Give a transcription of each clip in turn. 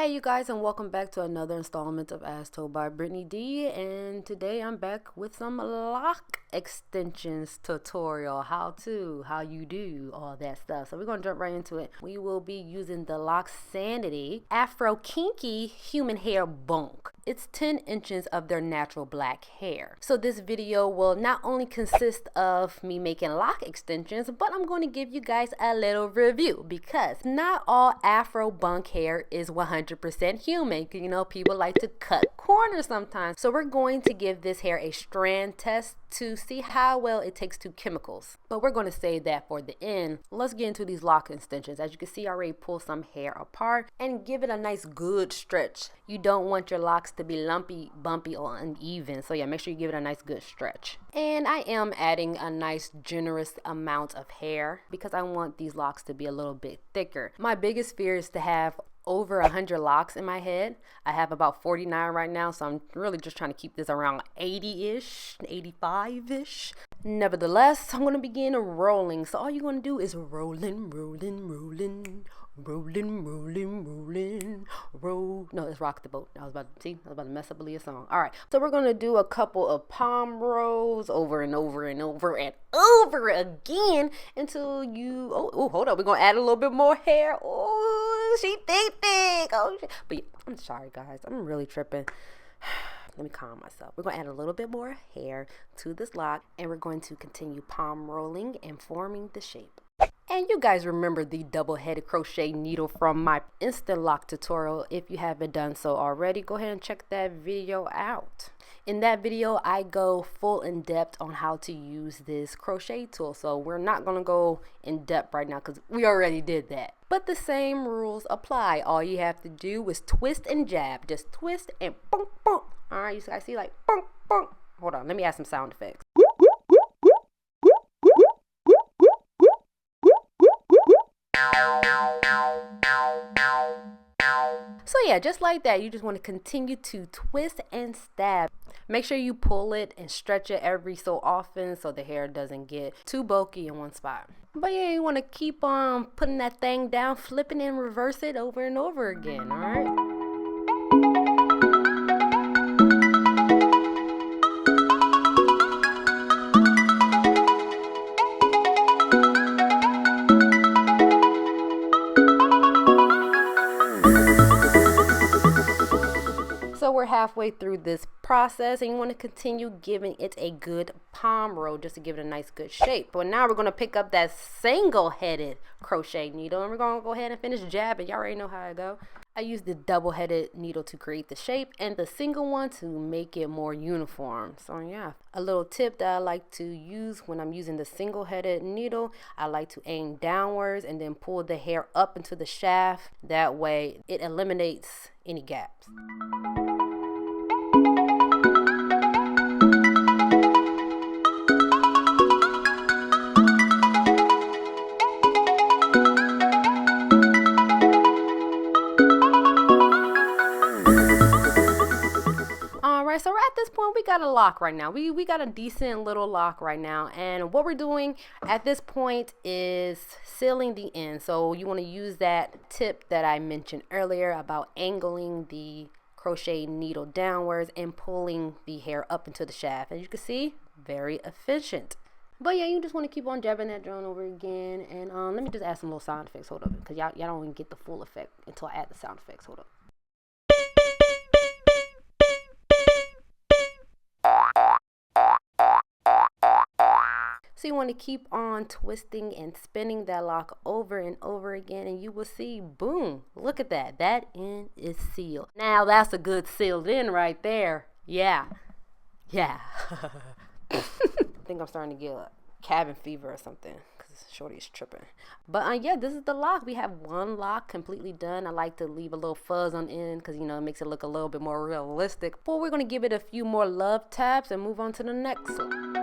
Hey you guys, and welcome back to another installment of As Told by Brittany D, and today I'm back with some lock extensions tutorial, how you do all that stuff. So we're going to jump right into it. We will be using the Locsanity Afro Kinky Human Hair Bulk. It's 10 inches of their natural black hair. So this video will not only consist of me making lock extensions, but I'm going to give you guys a little review, because not all Afro Bulk hair is 100% human. You know, people like to cut corners sometimes. So we're going to give this hair a strand test to see how well it takes to chemicals. But we're going to save that for the end. Let's get into these lock extensions. As you can see, I already pulled some hair apart and give it a nice good stretch. You don't want your locks to be lumpy, bumpy, or uneven. So yeah, make sure you give it a nice good stretch. And I am adding a nice generous amount of hair because I want these locks to be a little bit thicker. My biggest fear is to have over 100 locks in my head. I have about 49 right now, so I'm really just trying to keep this around 80-ish, 85-ish. Nevertheless, I'm going to begin rolling. So all you're going to do is rolling. No, it's rock the boat. I was about to mess up a little song. All right, so we're going to do a couple of palm rolls over and over and over and over again until you, hold up. We're going to add a little bit more hair. Oh, she thick. Oh, but yeah, I'm sorry, guys. I'm really tripping. Let me calm myself. We're going to add a little bit more hair to this lock, and we're going to continue palm rolling and forming the shape. And you guys remember the double-headed crochet needle from my instant lock tutorial. If you haven't done so already, go ahead and check that video out. In that video, I go full in depth on how to use this crochet tool. So we're not going to go in depth right now because we already did that. But the same rules apply. All you have to do is twist and jab. Just twist and boom, boom. All right, you guys see, like boom, boom. Hold on, let me add some sound effects. So yeah, just like that, you just want to continue to twist and stab. Make sure you pull it and stretch it every so often so the hair doesn't get too bulky in one spot. But yeah, you want to keep on putting that thing down, flipping and reverse it over and over again, all right? So we're halfway through this process, and you want to continue giving it a good palm roll just to give it a nice good shape. But now we're going to pick up that single-headed crochet needle, and we're going to go ahead and finish jabbing. Y'all already know how I go. I use the double-headed needle to create the shape and the single one to make it more uniform. So yeah, a little tip that I like to use when I'm using the single-headed needle, I like to aim downwards and then pull the hair up into the shaft. That way it eliminates any gaps. So we're at this point, we got a lock right now. We got a decent little lock right now. And what we're doing at this point is sealing the end. So you want to use that tip that I mentioned earlier about angling the crochet needle downwards and pulling the hair up into the shaft. As you can see, very efficient. But yeah, you just want to keep on jabbing that drone over again. And let me just add some little sound effects. Hold up, because y'all don't even get the full effect until I add the sound effects. Hold up. So you want to keep on twisting and spinning that lock over and over again, and you will see, boom, look at that. That end is sealed. Now that's a good sealed end right there. Yeah. I think I'm starting to get a cabin fever or something because Shorty's tripping. But yeah, this is the lock. We have one lock completely done. I like to leave a little fuzz on the end because, you know, it makes it look a little bit more realistic. But we're going to give it a few more love taps and move on to the next one.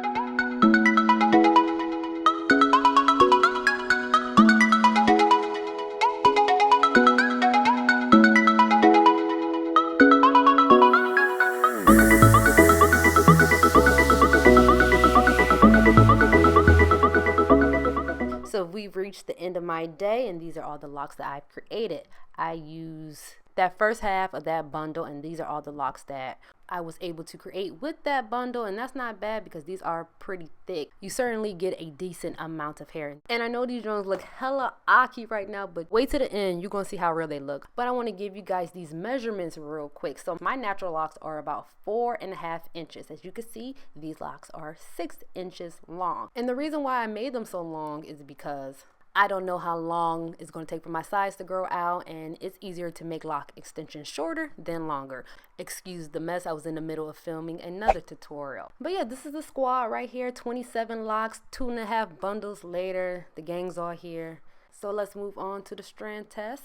So we've reached the end of my day, and these are all the locks that I've created. I use that first half of that bundle, and these are all the locks that I was able to create with that bundle, and that's not bad because these are pretty thick. You certainly get a decent amount of hair. And I know these drones look hella aki right now, but wait to the end, you're gonna see how real they look. But I want to give you guys these measurements real quick. So my natural locks are about 4.5 inches. As you can see, these locks are 6 inches long. And the reason why I made them so long is because I don't know how long it's going to take for my sides to grow out, and it's easier to make lock extensions shorter than longer. Excuse the mess, I was in the middle of filming another tutorial. But yeah, this is the squad right here, 27 locks, 2.5 bundles later. The gang's all here. So let's move on to the strand test.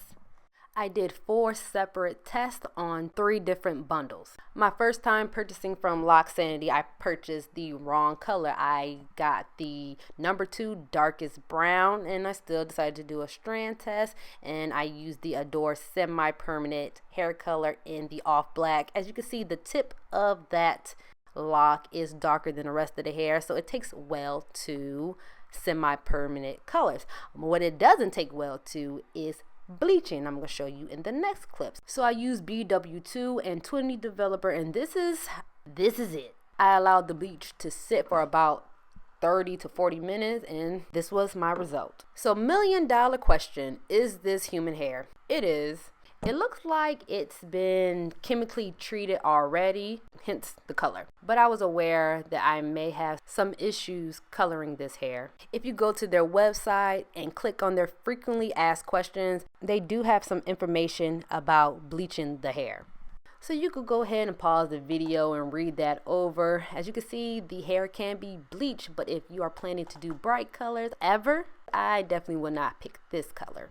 I did 4 separate tests on 3 different bundles. My first time purchasing from Locsanity, I purchased the wrong color. I got the number 2 darkest brown, and I still decided to do a strand test, and I used the Adore semi-permanent hair color in the off black. As you can see, the tip of that lock is darker than the rest of the hair, so it takes well to semi-permanent colors. What it doesn't take well to is bleaching. I'm going to show you in the next clips. So I use BW2 and 20 developer, and this is it. I allowed the bleach to sit for about 30 to 40 minutes, and this was my result. So $1 million question, is this human hair? It is. It looks like it's been chemically treated already, hence the color. But I was aware that I may have some issues coloring this hair. If you go to their website and click on their frequently asked questions, they do have some information about bleaching the hair. So you could go ahead and pause the video and read that over. As you can see, the hair can be bleached, but if you are planning to do bright colors ever, I definitely will not pick this color.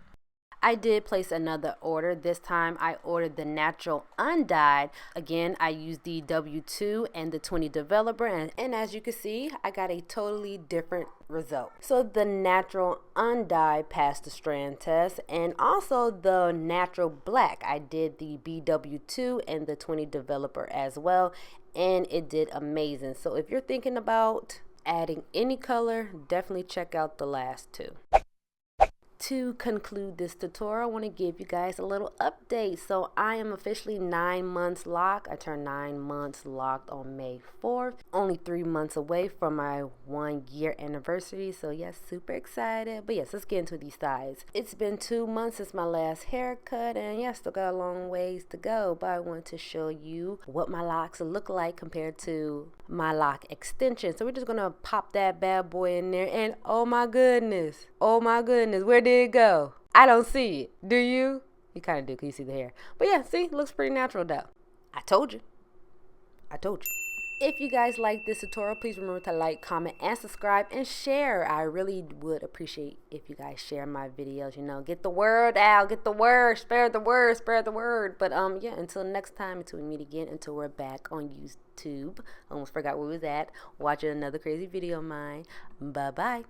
I did place another order. This time I ordered the natural undyed. Again, I used the W2 and the 20 developer, and as you can see, I got a totally different result. So the natural undyed passed the strand test, and also the natural black. I did the BW2 and the 20 developer as well, and it did amazing. So if you're thinking about adding any color, definitely check out the last 2. To conclude this tutorial, I want to give you guys a little update. So I am officially 9 months locked. I turned 9 months locked on May 4th. Only 3 months away from my 1-year anniversary. So yes, super excited. But yes, let's get into these sides. It's been 2 months since my last haircut, and yes, still got a long ways to go. But I want to show you what my locks look like compared to my lock extension. So we're just gonna pop that bad boy in there, and oh my goodness, where did it go? I don't see it. Do you? You kind of do because you see the hair. But yeah, see, it looks pretty natural though. I told you. If you guys like this tutorial, please remember to like, comment, and subscribe, and share. I really would appreciate if you guys share my videos. You know, get the word out, get the word, spread the word. But yeah, until next time, until we meet again, until we're back on YouTube. Almost forgot where we was at. Watching another crazy video of mine. Bye-bye.